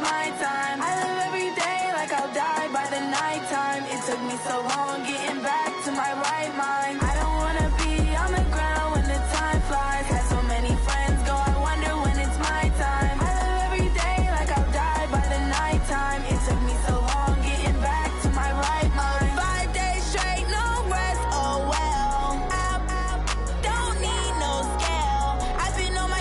my time. I live every day like I'll die by the nighttime. It took me so long getting back to my right mind. I don't wanna be on the ground when the time flies. Had so many friends go, I wonder when it's my time. I live every day like I'll die by the nighttime. It took me so long getting back to my right mind. 5 days straight, no rest, oh well. I don't need no scale. I've been on my,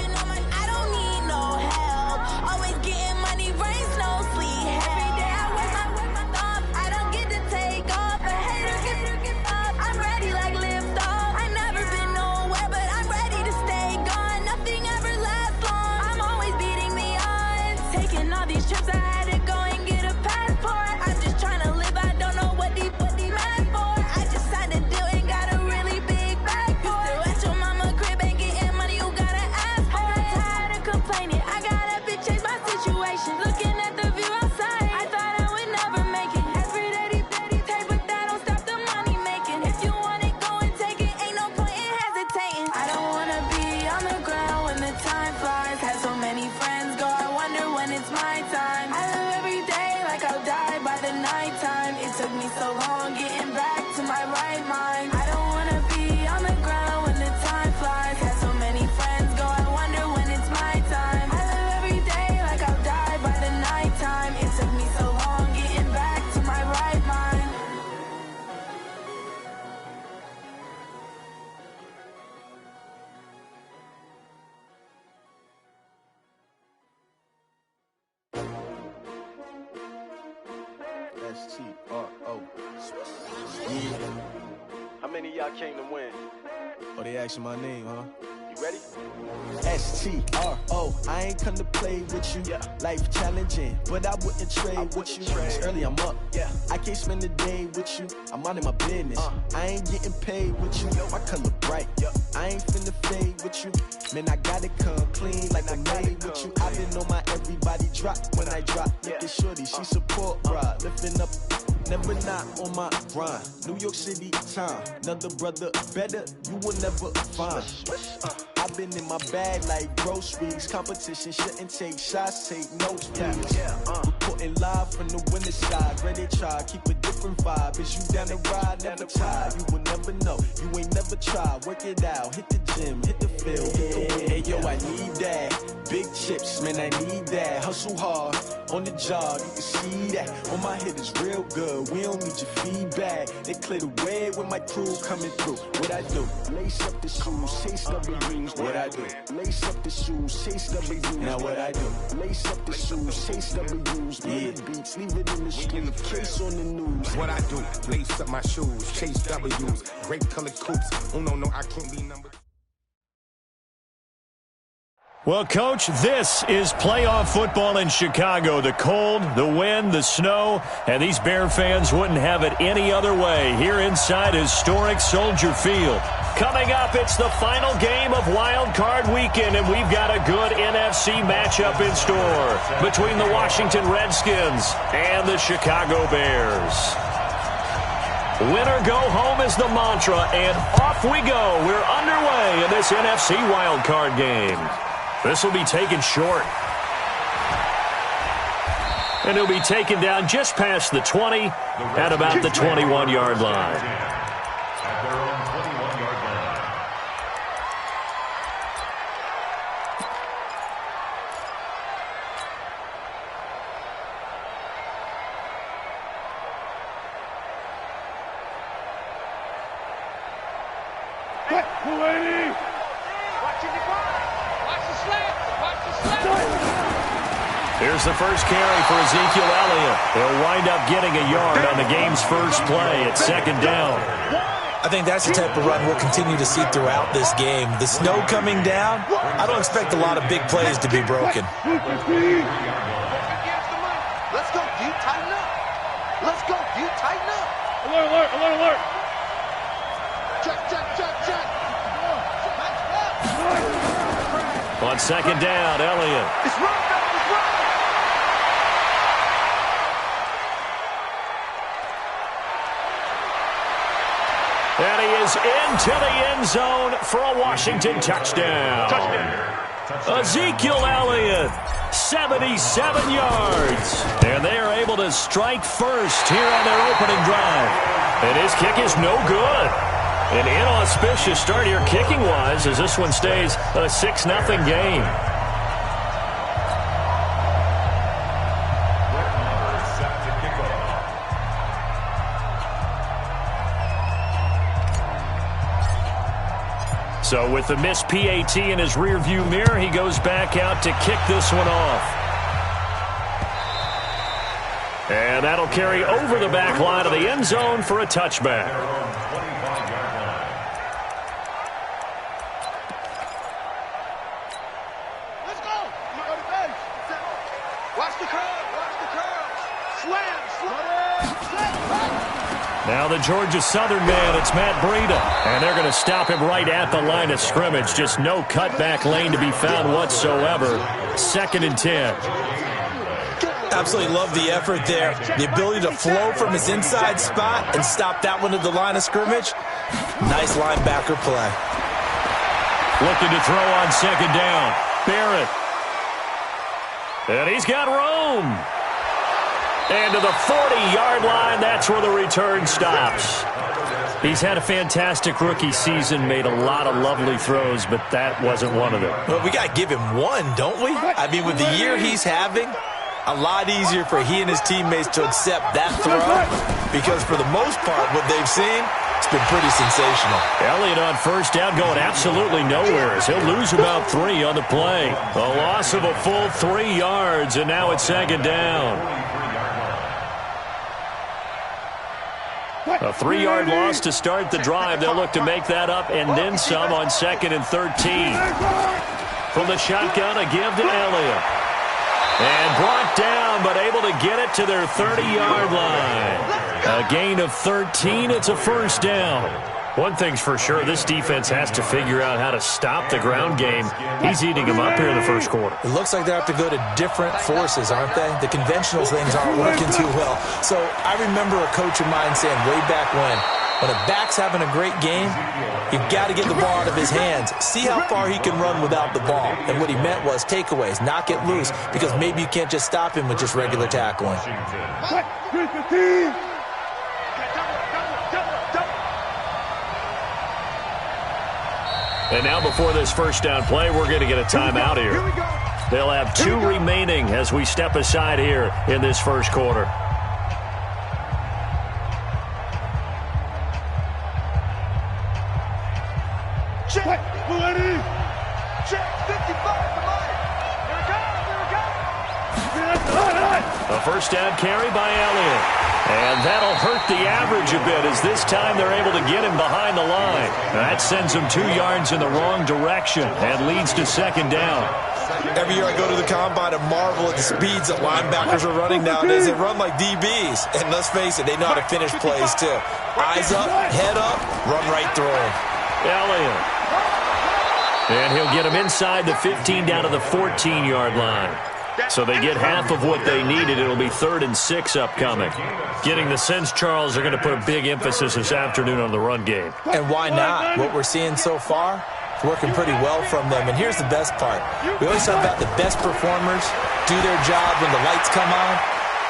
I don't need no help. Always getting money, rain, snow, sleet. Every day I work my thumb. I don't get to take off. A hater get up. I'm ready like lift off. I never been nowhere, but I'm ready to stay gone. Nothing ever lasts long. I'm always beating the odds. Taking all these trips, I had to go and get a passport. I'm just trying to live. I don't know what the mad for. I just signed a deal and got a really big bag for it. Still at your mama crib and getting money, you gotta ask for it. I got tired of complaining. I gotta bitch change my situation. Looking at the view outside, I thought I would never make it. Every day they take, but that don't stop the money making. If you want it, go and take it. Ain't no point in hesitating. I don't wanna be on the ground when the time flies. Had so many friends go, I wonder when it's my time. I live every day like I'll die by the nighttime. It took me so long getting back to my right mind. I don't wanna be on the ground when the time flies. Had so many friends go, I wonder when it's my time. I live every day like I'll die by the nighttime. It took me so long getting back to my right mind. S-T-R-O. Yeah. How many of y'all came to win? Oh, they asking my name, huh? You ready? S-T-R-O. I ain't come to play with you. Yeah. Life challenging, but I wouldn't trade with you. trade. It's early, I'm up. Yeah. I can't spend the day with you. I'm minding my business. I ain't getting paid with you. My color bright. I ain't finna fade with you. Man, I gotta come clean like I made with you. I've been on my everybody drop when I drop. Look at shorty, she support ride. Lifting up, never not on my grind. New York City time. Another brother better, you will never find. I've been in my bag like groceries. Competition shouldn't take shots, take notes, please. Reporting live from the winter side. Ready to try, keep a different vibe. Is you down the ride, never tired. You will never know, you ain't never tried. Work it out, hit the gym, hit the field, hit the wheel. Hey yo, I need that. Big chips, man, I need that. Hustle hard, on the job, you can see that. On my head is real good, we don't need your feedback. They clear the way when my crew coming through. What I do? Lace up the shoes, chase W's. What I do? Lace up the shoes, chase W's. Now what I do? Lace up the shoes, chase W's. Yeah. Beats, leave it in the street, case on the news. What I do? Lace up my shoes, chase W's. Great colored coats. Oh no, I can't be number. Well, Coach, this is playoff football in Chicago. The cold, the wind, the snow, and these Bear fans wouldn't have it any other way here inside historic Soldier Field. Coming up, it's the final game of Wild Card Weekend, and we've got a good NFC matchup in store between the Washington Redskins and the Chicago Bears. Win or go home is the mantra, and off we go. We're underway in this NFC Wild Card game. This will be taken short. And he'll be taken down just past the 20 at about the 21-yard line. Here's the first carry for Ezekiel Elliott. He'll wind up getting a yard on the game's first play at second down. I think that's the type of run we'll continue to see throughout this game. The snow coming down, I don't expect a lot of big plays to be broken. Let's go, D, tighten up. Let's go, D, tighten up. Alert. Check. On second down, Elliott. It's run. And he is into the end zone for a Washington touchdown. Ezekiel Elliott 77 yards. And they are able to strike first here on their opening drive. And his kick is no good. An inauspicious start here kicking-wise as this one stays a 6-0 game. So with the missed PAT in his rearview mirror, he goes back out to kick this one off. And that'll carry over the back line of the end zone for a touchback. Let's go. Watch the curve. Watch the curve. Slam. Now the Georgia Southern man, it's Matt Breida. And they're going to stop him right at the line of scrimmage. Just no cutback lane to be found whatsoever. 2nd and 10. Absolutely love the effort there. The ability to flow from his inside spot and stop that one at the line of scrimmage. Nice linebacker play. Looking to throw on 2nd down. Barrett. And he's got room. And to the 40-yard line, that's where the return stops. He's had a fantastic rookie season, made a lot of lovely throws, but that wasn't one of them. Well, we got to give him one, don't we? I mean, with the year he's having, a lot easier for he and his teammates to accept that throw because for the most part, what they've seen, it's been pretty sensational. Elliott on 1st down going absolutely nowhere as he'll lose about 3 on the play. A loss of a full 3 yards, and now it's 2nd down. A 3-yard loss to start the drive. They'll look to make that up and then some on 2nd and 13. From the shotgun, a give to Elliott. And brought down, but able to get it to their 30-yard line. A gain of 13. It's a 1st down. One thing's for sure, this defense has to figure out how to stop the ground game. He's eating them up here in the 1st quarter. It looks like they have to go to different forces, aren't they? The conventional things aren't working too well. So I remember a coach of mine saying way back when a back's having a great game, you've got to get the ball out of his hands. See how far he can run without the ball. And what he meant was takeaways, knock it loose, because maybe you can't just stop him with just regular tackling. And now before this 1st down play, we're going to get a timeout here. They'll have 2 remaining as we step aside here in this 1st quarter. Check. Check. 55 to Mike. Here it comes. A 1st down carry by Elliott. And that'll hurt the average a bit as this time they're able to get him behind the line. That sends him 2 yards in the wrong direction and leads to 2nd down. Every year I go to the combine and marvel at the speeds that linebackers are running nowadays. They run like DBs. And let's face it, they know how to finish plays too. Eyes up, head up, run right through him. Elliott. And he'll get him inside the 15 down to the 14-yard line. So they get half of what they needed. It'll be 3rd and 6 upcoming. Getting the sense, Charles, they're going to put a big emphasis this afternoon on the run game. And why not? What we're seeing so far, it's working pretty well from them. And here's the best part. We always talk about the best performers do their job when the lights come on.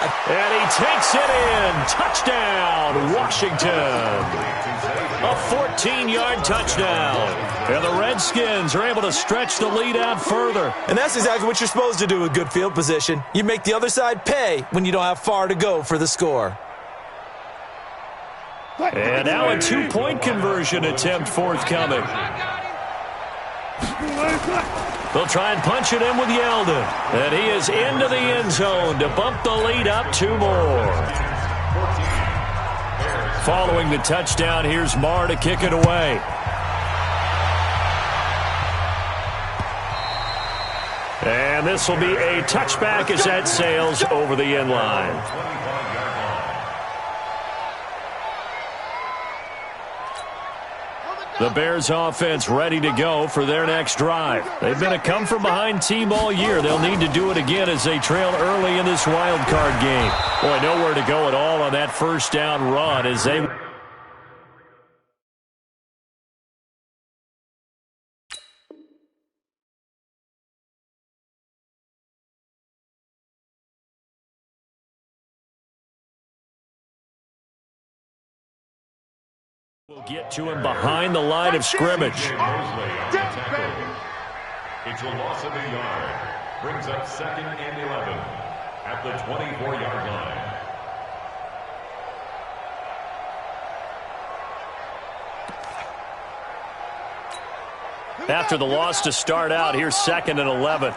And he takes it in. Touchdown, Washington. A 14-yard touchdown. And the Redskins are able to stretch the lead out further. And that's exactly what you're supposed to do with good field position. You make the other side pay when you don't have far to go for the score. And now a 2-point conversion attempt forthcoming. They'll try and punch it in with Yeldon. And he is into the end zone to bump the lead up 2 more. Following the touchdown, here's Marr to kick it away. And this will be a touchback as that sails over the end line. The Bears offense ready to go for their next drive. They've been a come-from-behind team all year. They'll need to do it again as they trail early in this wild card game. Boy, nowhere to go at all on that 1st down run as they... We'll get to him behind the line of scrimmage. It's a loss of a yard. Brings up 2nd and 11 at the 24-yard line. After the loss to start out, here's 2nd and 11.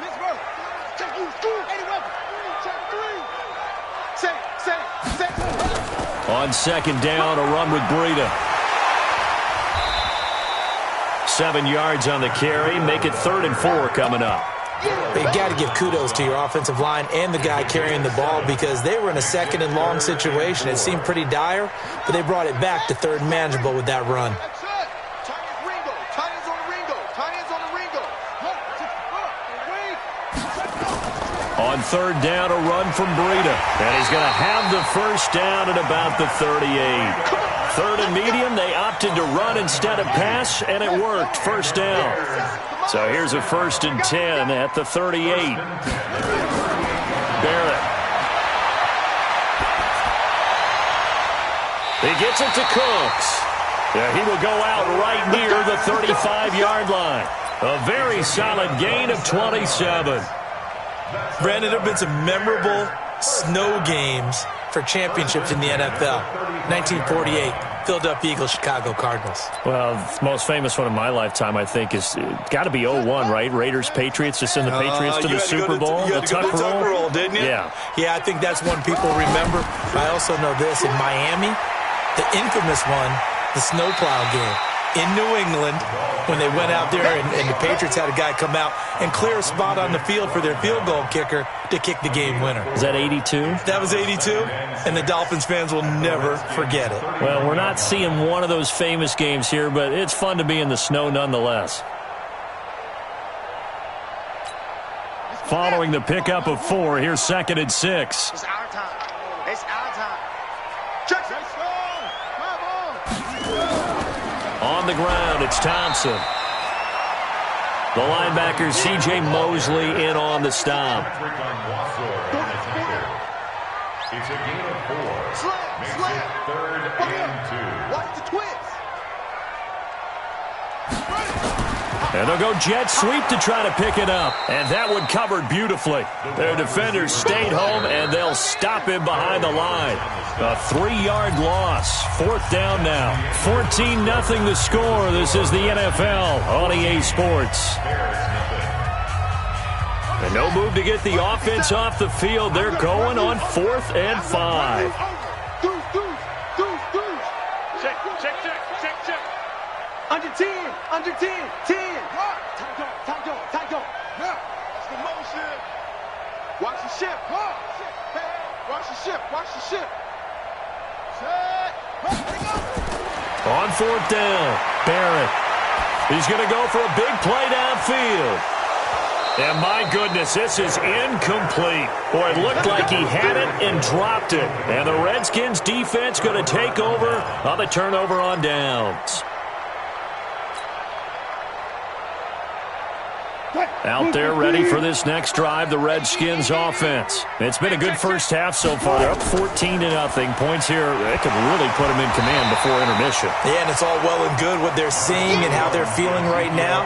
On 2nd down, a run with Breida. 7 yards on the carry. Make it 3rd and 4 coming up. You got to give kudos to your offensive line and the guy carrying the ball because they were in a 2nd and long situation. It seemed pretty dire, but they brought it back to 3rd and manageable with that run. On 3rd down, a run from Breida. And he's going to have the 1st down at about the 38. 3rd and medium, they opted to run instead of pass, and it worked. 1st down. So here's a 1st and 10 at the 38. Barrett. He gets it to Cooks. He will go out right near the 35-yard line. A very solid gain of 27. Brandon, there have been some memorable snow games for championships in the NFL. 1948, Philadelphia Eagles, Chicago Cardinals. Well, the most famous one in my lifetime, I think, is got to be 01, right? Raiders, Patriots, to send the Patriots to the Super Bowl. You had to go to the tuck roll, didn't you? Yeah. Yeah, I think that's one people remember. I also know this. In Miami, the infamous one, the snowplow game. In New England, when they went out there and the Patriots had a guy come out and clear a spot on the field for their field goal kicker to kick the game winner. Is that 82? That was 82, and the Dolphins fans will never forget it. Well, we're not seeing one of those famous games here, but it's fun to be in the snow nonetheless. Following the pickup of 4, here's 2nd and 6. It's our time. It's our time. On the ground, it's Thompson. The linebacker, C.J. Mosley, in on the stop. It's a gain of 4. Makes it 3rd and 2. Watch the twist. And they'll go jet sweep to try to pick it up. And that one covered beautifully. Their defenders stayed home, and they'll stop him behind the line. A 3-yard loss. 4th down now. 14-0 the score. This is the NFL on EA Sports. And no move to get the offense off the field. They're going on 4th and 5. Check. Under 10. 10. Time go. Yeah. It's the motion. Watch the ship. Watch the ship. Set. On 4th down, Barrett. He's going to go for a big play downfield. And my goodness, this is incomplete. Boy, it looked like he had it and dropped it. And the Redskins defense going to take over on the turnover on downs. Out there ready for this next drive, the Redskins offense. It's been a good first half so far. They're up 14-0. Points here, that could really put them in command before intermission. Yeah, and it's all well and good what they're seeing and how they're feeling right now.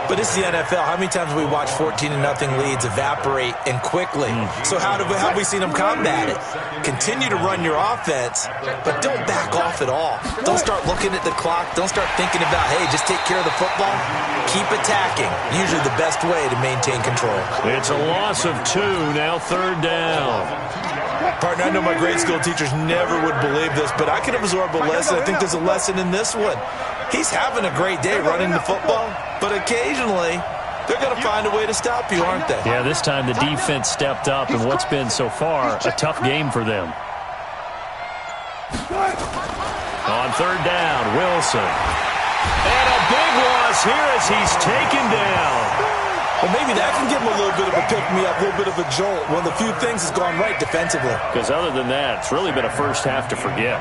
But it's the NFL. How many times have we watched 14-0 leads evaporate and quickly? So how have we seen them combat it? Continue to run your offense, but don't back off at all. Don't start looking at the clock. Don't start thinking about, hey, just take care of the football. Keep attacking. Usually the best way to maintain control. It's a loss of 2, now 3rd down. Partner, I know my grade school teachers never would believe this, but I can absorb a lesson. I think there's a lesson in this one. He's having a great day running the football, but occasionally they're going to find a way to stop you, aren't they? Yeah, this time the defense stepped up in what's been so far a tough game for them. On 3rd down, Wilson. And a big loss here as he's taken down. Well, maybe that can give him a little bit of a pick-me-up, a little bit of a jolt. One of the few things has gone right defensively. Because other than that, it's really been a first half to forget.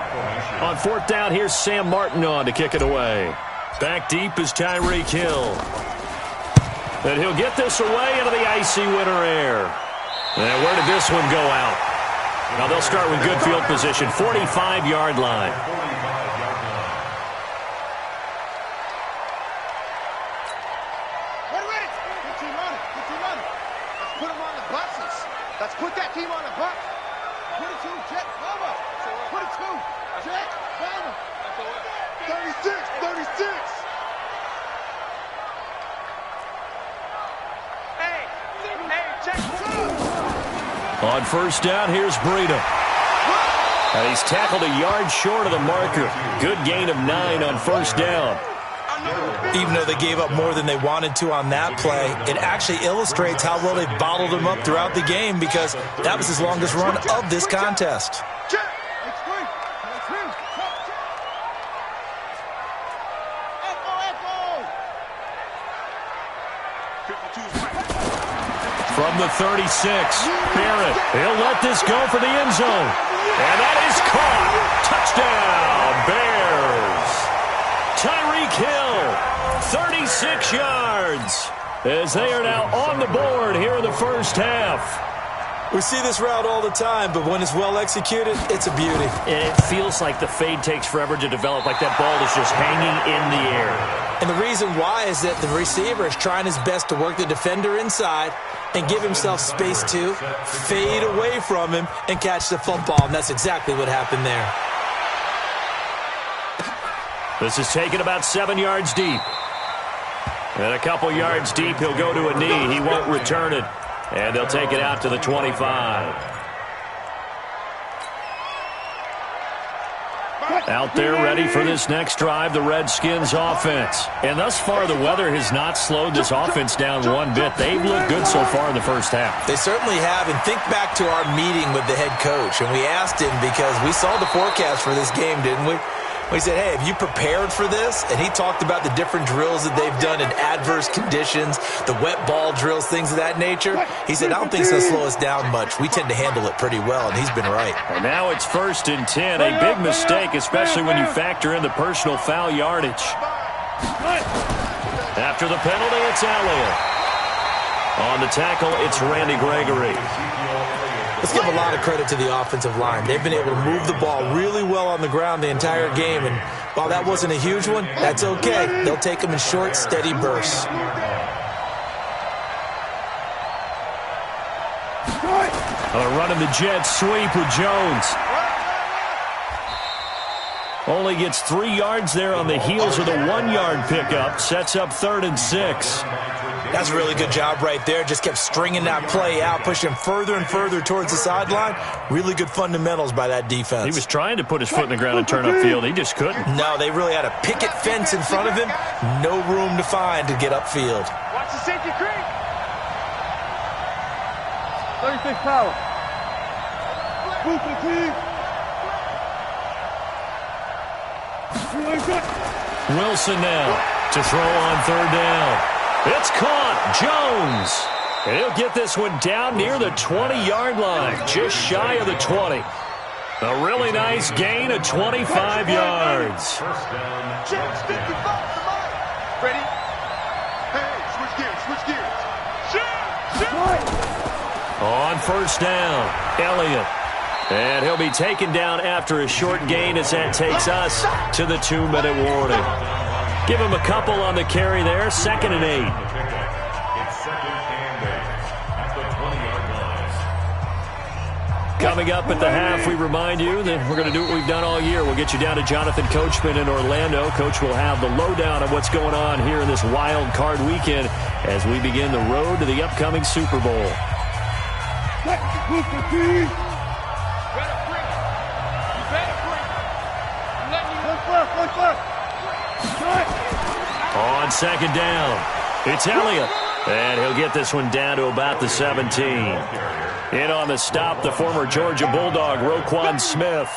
On 4th down, here's Sam Martin on to kick it away. Back deep is Tyreek Hill. And he'll get this away into the icy winter air. And where did this one go out? Now they'll start with good field position, 45-yard line. Let's put that team on the bus. Put it 2, Jet, Mama. Put it 2, Jet, Mama. 36, 36. Hey, check. On first down, here's Breida. And he's tackled a yard short of the marker. Good gain of 9 on first down. Even though they gave up more than they wanted to on that play, it actually illustrates how well they bottled him up throughout the game, because that was his longest run of this contest. From the 36, Barrett. He'll let this go for the end zone. And that is caught. Touchdown, Bears. Tyreek Hill, 36 yards, as they are now on the board here in the first half. We see this route all the time, but when it's well executed, it's a beauty. It feels like the fade takes forever to develop, like that ball is just hanging in the air. And the reason why is that the receiver is trying his best to work the defender inside and give himself space to fade away from him and catch the football, and that's exactly what happened there. This is taken about 7 yards deep. And a couple yards deep, he'll go to a knee. He won't return it. And they'll take it out to the 25. Out there ready for this next drive, the Redskins offense. And thus far, the weather has not slowed this offense down one bit. They've looked good so far in the first half. They certainly have. And think back to our meeting with the head coach. And we asked him, because we saw the forecast for this game, didn't we? We said, hey, have you prepared for this? And he talked about the different drills that they've done in adverse conditions, the wet ball drills, things of that nature. He said, I don't think it's going to slow us down much. We tend to handle it pretty well, and he's been right. And now it's 1st and 10, a big mistake, especially when you factor in the personal foul yardage. After the penalty, it's Elliott. On the tackle, it's Randy Gregory. Let's give a lot of credit to the offensive line. They've been able to move the ball really well on the ground the entire game, and while that wasn't a huge one, that's okay. They'll take them in short, steady bursts. Running the jet sweep with Jones. Only gets 3 yards there on the heels of the 1-yard pickup. Sets up 3rd and 6. That's a really good job right there. Just kept stringing that play out, pushing him further and further towards the sideline. Really good fundamentals by that defense. He was trying to put his foot in the ground and turn upfield. He just couldn't. No, they really had a picket fence in front of him. No room to find to get upfield. Watch the safety creep. 36 power. Wilson now to throw on 3rd down. It's caught. Jones. And he'll get this one down near the 20-yard line, just shy of the 20. A really nice gain of 25 yards. Ready? Hey, switch gears. On 1st down, Elliott. And he'll be taken down after a short gain as that takes us to the 2-minute warning. Give him a couple on the carry there, 2nd and 8. It's 2nd and 8 at the 20-yard line. Coming up at the half, we remind you that we're going to do what we've done all year. We'll get you down to Jonathan Coachman in Orlando. Coach will have the lowdown of what's going on here in this wild card weekend as we begin the road to the upcoming Super Bowl. On 2nd down, it's Elliott. And he'll get this one down to about the 17. In on the stop, the former Georgia Bulldog, Roquan Smith.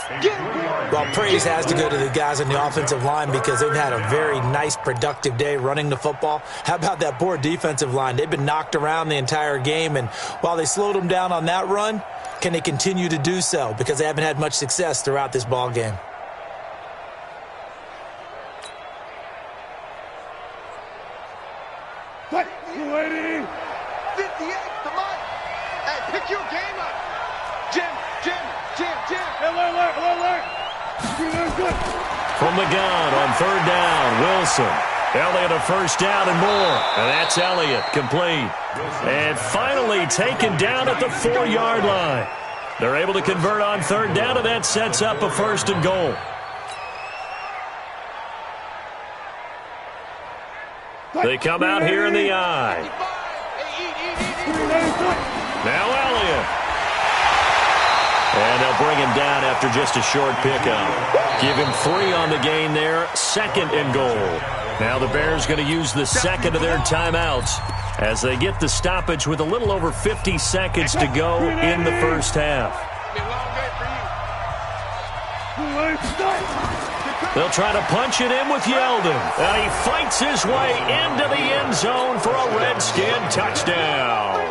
Well, praise has to go to the guys on the offensive line because they've had a very nice, productive day running the football. How about that poor defensive line? They've been knocked around the entire game, and while they slowed them down on that run, can they continue to do so? Because they haven't had much success throughout this ball game. Lady. 58 to Mike. Hey, pick your game up. Jim. From the gun on 3rd down, Wilson. Elliott a first down and more. And that's Elliott complete. And finally taken down at the 4-yard line. They're able to convert on third down, and that sets up a first and goal. They come out here in the I. Now Elliott. And they'll bring him down after just a short pickup. Give him 3 on the gain there. Second and goal. Now the Bears going to use the second of their timeouts as they get the stoppage with a little over 50 seconds to go in the first half. They'll try to punch it in with Yeldon. And he fights his way into the end zone for a Redskin touchdown.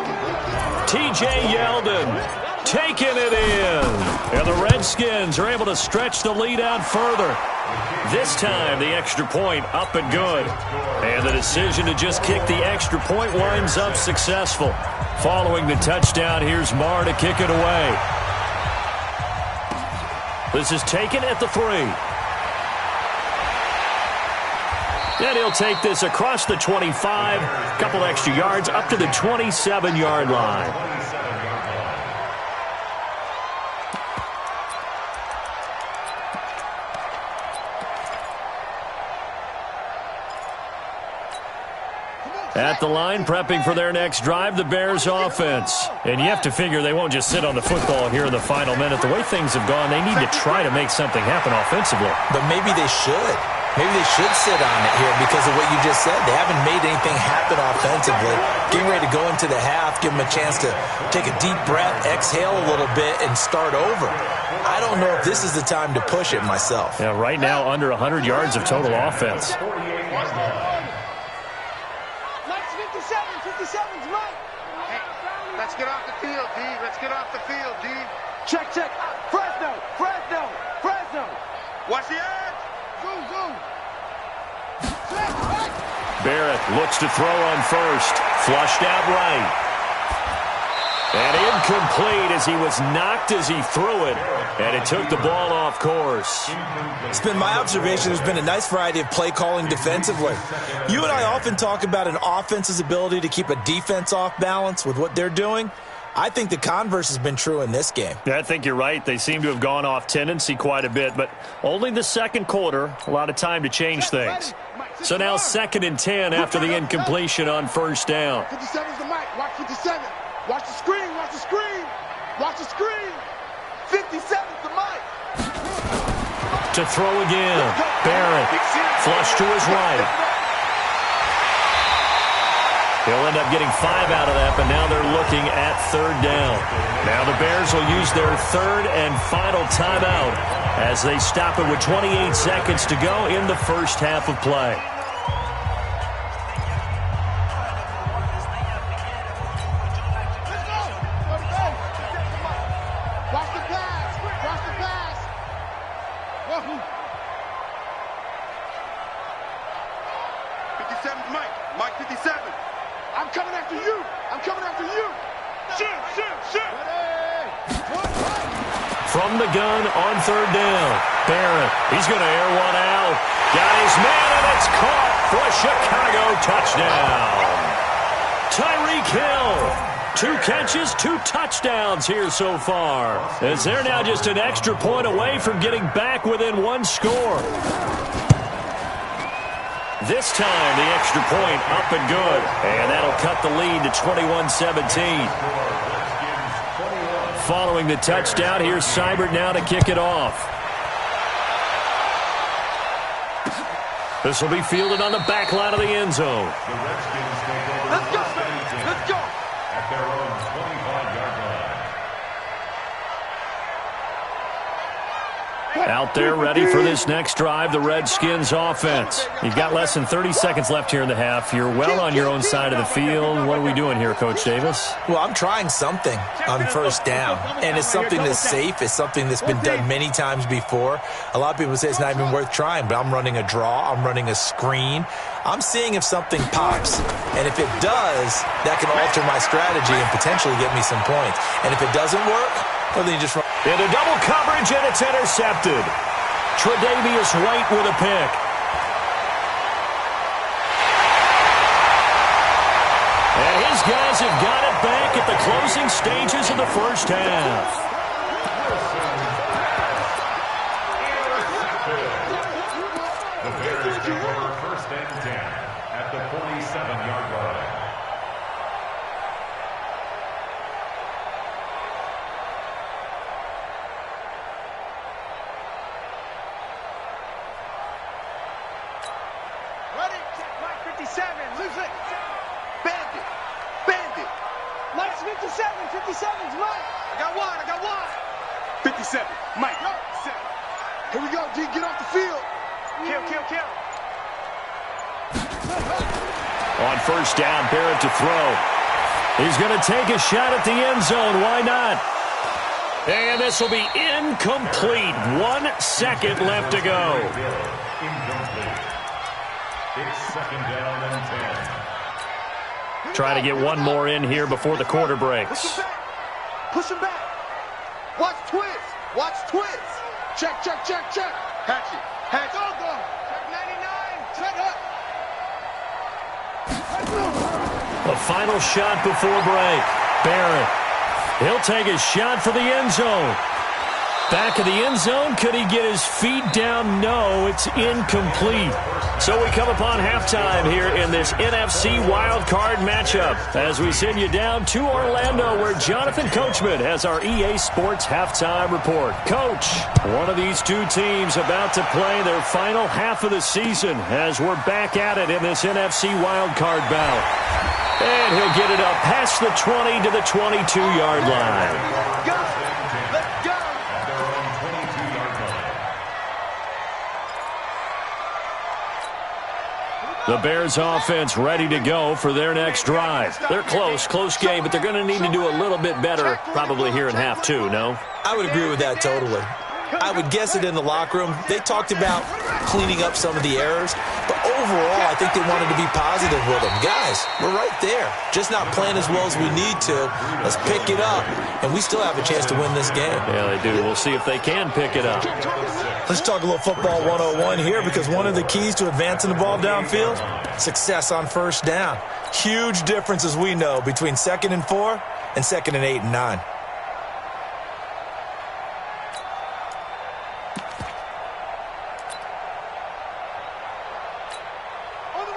T.J. Yeldon taking it in. And the Redskins are able to stretch the lead out further. This time, the extra point up and good. And the decision to just kick the extra point winds up successful. Following the touchdown, here's Marr to kick it away. This is taken at the 3. And he'll take this across the 25. A couple extra yards up to the 27-yard line. At the line, prepping for their next drive, the Bears offense. And you have to figure they won't just sit on the football here in the final minute. The way things have gone, they need to try to make something happen offensively. But maybe they should. Maybe they should sit on it here because of what you just said. They haven't made anything happen offensively. Getting ready to go into the half, give them a chance to take a deep breath, exhale a little bit, and start over. I don't know if this is the time to push it myself. Yeah, right now under 100 yards of total offense. 57's right. Hey, let's get off the field, D. Let's get off the field, D. Check, check. Fresno, Fresno, Fresno. Watch the edge. Zoom, zoom. Check, check. Barrett looks to throw on first. Flushed out right. And incomplete as he was knocked as he threw it. And it took the ball off course. It's been my observation there's been a nice variety of play calling defensively. You and I often talk about an offense's ability to keep a defense off balance with what they're doing. I think the converse has been true in this game. Yeah, I think you're right. They seem to have gone off tendency quite a bit, but only the second quarter, a lot of time to change things. So now 2nd and 10 after the incompletion on first down. 57's the mic. Watch 57. Watch the screen. Watch the screen. Watch the screen. 57's the mic. To throw again. Barrett. Flush to his right. He'll end up getting 5 out of that, but now they're looking at third down. Now the Bears will use their third and final timeout as they stop it with 28 seconds to go in the first half of play. Watch the pass. Watch the pass. Whoa. 57's Mike. Mike 57. I'm coming after you. I'm coming after you. Shoot, shoot, shoot. From the gun on third down. Barrett, he's going to air one out. Got his man, and it's caught for a Chicago touchdown. Tyreek Hill. 2 catches, 2 touchdowns here so far. As they're now just an extra point away from getting back within 1 score. This time, the extra point up and good. And that'll cut the lead to 21-17. Following the touchdown, here's Seibert now to kick it off. This will be fielded on the back line of the end zone. Let's go. Let's go. At their own 25-yard line. Out there ready for this next drive, the Redskins offense. You've got less than 30 seconds left here in the half. You're well on your own side of the field. What are we doing here, Coach Davis? Well, I'm trying something on first down, and it's something that's safe. It's something that's been done many times before. A lot of people say it's not even worth trying, but I'm running a draw. I'm running a screen. I'm seeing if something pops, and if it does, that can alter my strategy and potentially get me some points. And if it doesn't work, well, then you just run. Into double coverage, and it's intercepted. Tre'Davious White with a pick. Bears have got it back at the closing stages of the first half. The Bears take over first and 10 at the 47-yard line. Ready? Check Mike 57. Lose it. Bandit. Bandit. Mike's 57. 57's Mike. I got one. 57. Mike. 57. Here we go, G. Get off the field. Kill. On first down, Barrett to throw. He's going to take a shot at the end zone. Why not? And this will be incomplete. 1 second left to go. Incomplete. It's second down and 10. Try to get one more in here before the quarter breaks. Push him back. Watch twist. Check. Hatch it. Go. Check 99. Check up. The final shot before break. Barrett. He'll take a shot for the end zone. Back of the end zone. Could he get his feet down? No, it's incomplete. So we come upon halftime here in this NFC wildcard matchup as we send you down to Orlando where Jonathan Coachman has our EA Sports halftime report. Coach, one of these two teams about to play their final half of the season as we're back at it in this NFC wildcard bout. And he'll get it up past the 20 to the 22-yard line. Go. Let's go. At their own 22-yard line. The Bears offense ready to go for their next drive. They're close game, but they're going to need to do a little bit better probably here in half two, no? I would agree with that totally. I would guess it in the locker room. They talked about cleaning up some of the errors, but overall, I think they wanted to be positive with them. Guys, we're right there. Just not playing as well as we need to. Let's pick it up, and we still have a chance to win this game. Yeah, they do. We'll see if they can pick it up. Let's talk a little football 101 here because one of the keys to advancing the ball downfield, success on first down. Huge difference, as we know, between 2nd and 4 and 2nd and 8 and 9.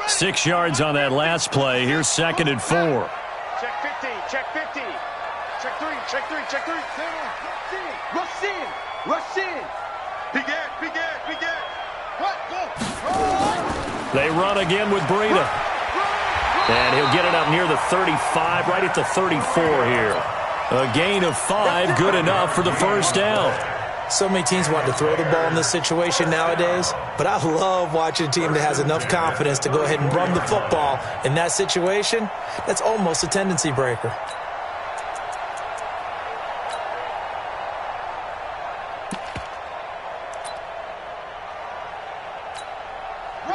Six yards on that last play. Here's 2nd and 4. Check 50. Check 50. Check 3. Rush in. Big end. What? Go. They run again with Breida. And he'll get it up near the 35, right at the 34 here. A gain of 5, good enough for the first down. So many teams want to throw the ball in this situation nowadays, but I love watching a team that has enough confidence to go ahead and run the football in that situation. That's almost a tendency breaker.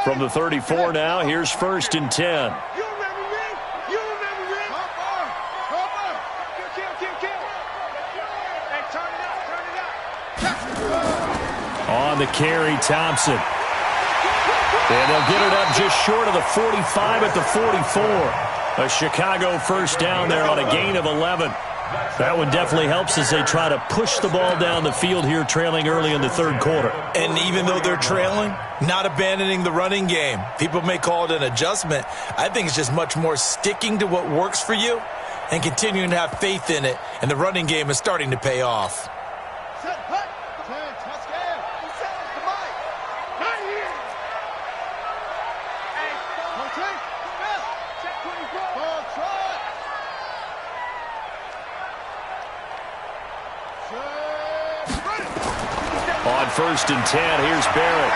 From the 34 now, here's 1st and 10. You remember me? Kill. Hey, turn it up. On the carry, Thompson. And they'll get it up just short of the 45 at the 44. A Chicago first down there on a gain of 11. That one definitely helps as they try to push the ball down the field here, trailing early in the third quarter. And even though they're trailing, not abandoning the running game. People may call it an adjustment. I think it's just much more sticking to what works for you and continuing to have faith in it. And the running game is starting to pay off. On 1st and 10, here's Barrett.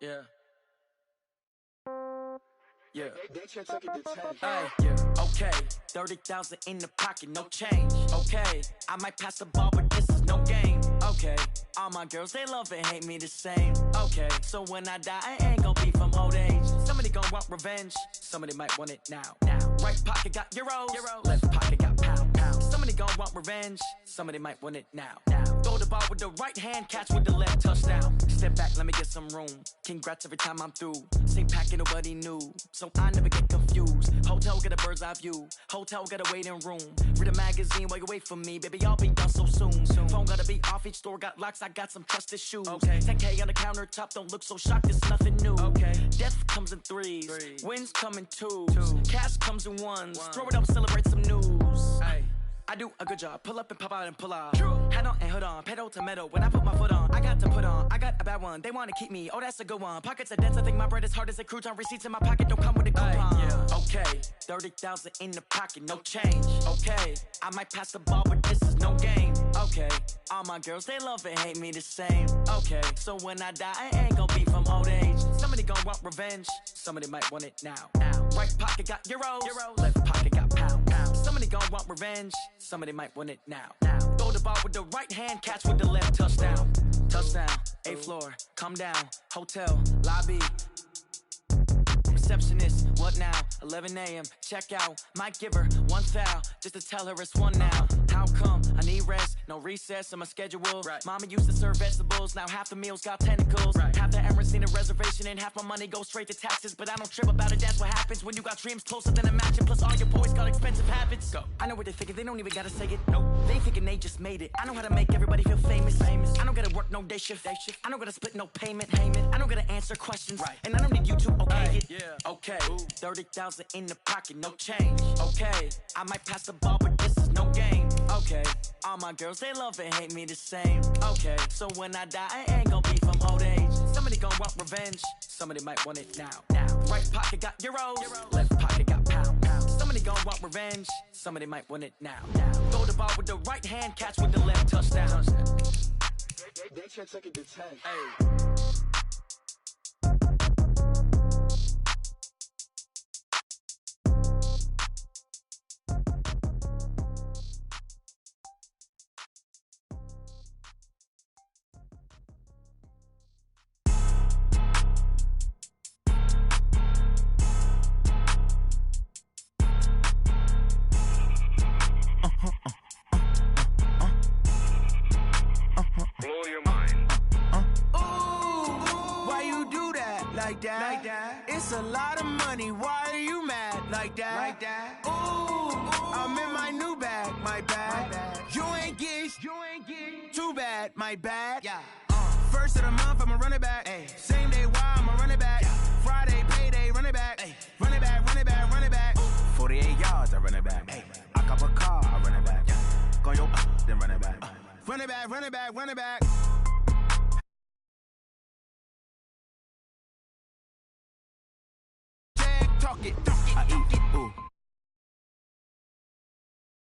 Yeah. Yeah. Hey, Yeah. okay, 30,000 in the pocket, no change. Okay, I might pass the ball, but this is no game. Okay, all my girls, they love and hate me the same. Okay, so when I die, I ain't gon' be from old age. Somebody gon' want revenge, somebody might want it now. Right pocket got euros, left pocket got pound. Somebody gon' want revenge, somebody might want it now. Throw the ball with the right hand, catch with the left, touchdown. Step back, let me get some room. Congrats every time I'm through. Same packet, nobody knew, so I never get confused. Hotel get a bird's eye view. Hotel got a waiting room. Read a magazine while you wait for me, baby. I'll be done so soon. Phone gotta be off. Each store got locks. I got some trusted shoes. Okay. 10K on the countertop. Don't look so shocked. It's nothing new. Okay. Death comes in threes. Wins come in twos. Cash comes in ones. Throw it up, celebrate some news. Hey. I do a good job. Pull up and pop out and pull off. Hat on and hood on. Pedal to metal. When I put my foot on, I got to put on. I got a bad one. They want to keep me. Oh, that's a good one. Pockets are dense. I think my bread is hard as a crouton. Receipts in my pocket don't come with a coupon. Yeah. Okay, 30,000 in the pocket, no change. Okay, I might pass the ball, but this is no game. Okay, all my girls, they love and hate me the same. Okay, so when I die, I ain't gon' be from old age. Somebody gon' want revenge. Somebody might want it now. Right pocket got euros. Left pocket got pound. Somebody gon' want revenge. Somebody might want it now. Throw the ball with the right hand, catch with the left, touchdown. Touchdown, 8th floor, come down, hotel, lobby. Receptionist, what now? 11 a.m., check out. Might give her one foul, just to tell her it's one now. How come? I need rest, no recess in my schedule. Mama used to serve vegetables, now half the meals got tentacles. Half the errands need a reservation and half my money goes straight to taxes. But I don't trip about it, that's what happens when you got dreams closer than a match. And plus all your boys got expensive habits. I know what they're thinking, they don't even gotta say it. Nope, they thinking they just made it. I know how to make everybody feel famous. I don't gotta work no day shift. I don't gotta split no payment. I don't gotta answer questions. And I don't need you to okay it. Okay, 30,000 in the pocket, no change. Okay, I might pass the ball, but this is no game. Okay, all my girls, they love and hate me the same. Okay, so when I die, I ain't gon' be from old age. Somebody gon' want revenge, somebody might want it now. Right pocket got euros, left pocket got pound. Somebody gon' want revenge, somebody might want it now. Throw the ball with the right hand, catch with the left, touchdown. They can't take it to 10. Hey. It's a lot of money, why are you mad like that? Ooh, I'm in my new bag, my bad. You ain't get too bad, my bad. First of the month, I'ma run it back. Same day, why I'ma run it back. Friday, payday, run it back. Run it back, run it back, run it back. 48 yards, I run it back. I cop a car, I run it back. Go your then run it back. Run it back, run it back, run it back. Talk it.